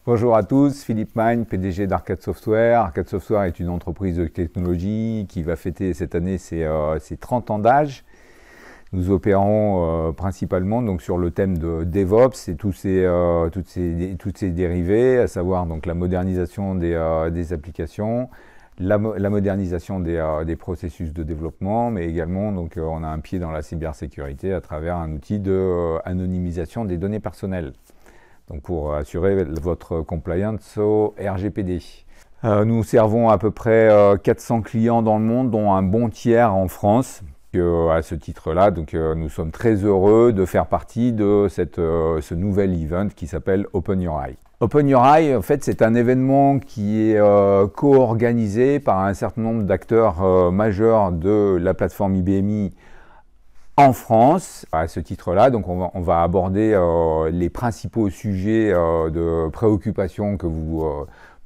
Bonjour à tous, Philippe Magne, PDG d'Arcade Software. Arcade Software est une entreprise de technologie qui va fêter cette année ses 30 ans d'âge. Nous opérons principalement donc, sur le thème de DevOps et toutes ces dérivés, à savoir donc, la modernisation des applications, la modernisation des processus de développement, mais également donc, on a un pied dans la cybersécurité à travers un outil d'anonymisation des données personnelles. Donc pour assurer votre compliance au RGPD. Nous servons à peu près 400 clients dans le monde, dont un bon tiers en France. À ce titre-là, nous sommes très heureux de faire partie de ce nouvel event qui s'appelle Open Your Eye. Open Your Eye, en fait, c'est un événement qui est co-organisé par un certain nombre d'acteurs majeurs de la plateforme IBMI en France. À ce titre-là, donc on va aborder les principaux sujets de préoccupation que vous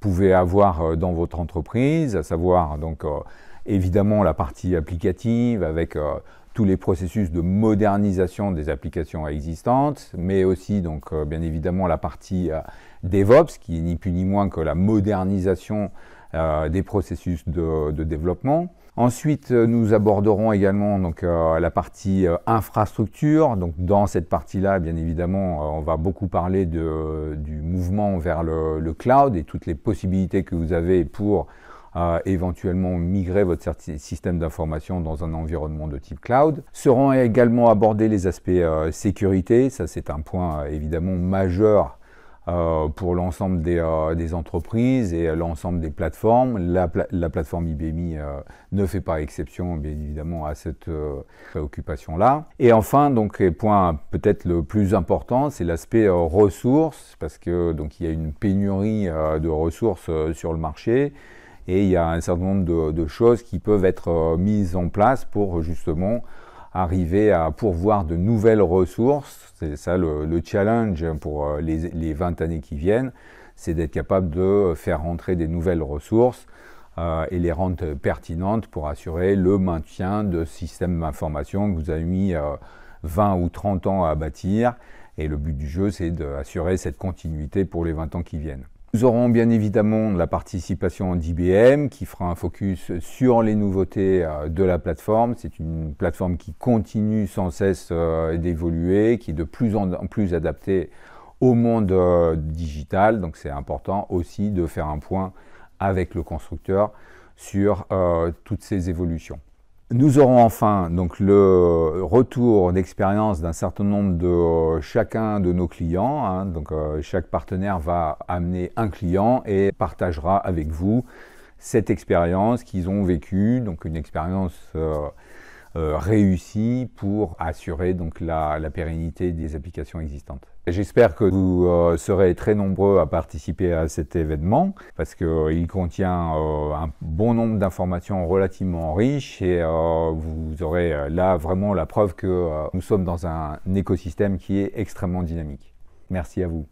pouvez avoir dans votre entreprise, à savoir donc évidemment la partie applicative avec tous les processus de modernisation des applications existantes, mais aussi donc bien évidemment la partie DevOps, qui est ni plus ni moins que la modernisation des processus de développement. Ensuite, nous aborderons également donc, la partie infrastructure. Donc, dans cette partie-là, bien évidemment, on va beaucoup parler du mouvement vers le cloud et toutes les possibilités que vous avez pour éventuellement migrer votre système d'information dans un environnement de type cloud. Seront également abordés les aspects sécurité. Ça, c'est un point évidemment majeur pour l'ensemble des entreprises et l'ensemble des plateformes. La plateforme IBMI ne fait pas exception, bien évidemment, à cette préoccupation-là. Et enfin, donc, point peut-être le plus important, c'est l'aspect ressources, parce que donc il y a une pénurie de ressources sur le marché et il y a un certain nombre de choses qui peuvent être mises en place pour justement arriver à pourvoir de nouvelles ressources. C'est ça le challenge pour les 20 années qui viennent, c'est d'être capable de faire rentrer des nouvelles ressources et les rendre pertinentes pour assurer le maintien de systèmes d'information que vous avez mis 20 ou 30 ans à bâtir. Et le but du jeu, c'est d'assurer cette continuité pour les 20 ans qui viennent. Nous aurons bien évidemment la participation d'IBM qui fera un focus sur les nouveautés de la plateforme. C'est une plateforme qui continue sans cesse d'évoluer, qui est de plus en plus adaptée au monde digital. Donc c'est important aussi de faire un point avec le constructeur sur toutes ces évolutions. Nous aurons enfin donc le retour d'expérience d'un certain nombre de chacun de nos clients. Hein. Donc chaque partenaire va amener un client et partagera avec vous cette expérience qu'ils ont vécue, donc une expérience réussie pour assurer donc la pérennité des applications existantes. J'espère que vous serez très nombreux à participer à cet événement parce qu'il contient un bon nombre d'informations relativement riches et vous aurez là vraiment la preuve que nous sommes dans un écosystème qui est extrêmement dynamique. Merci à vous.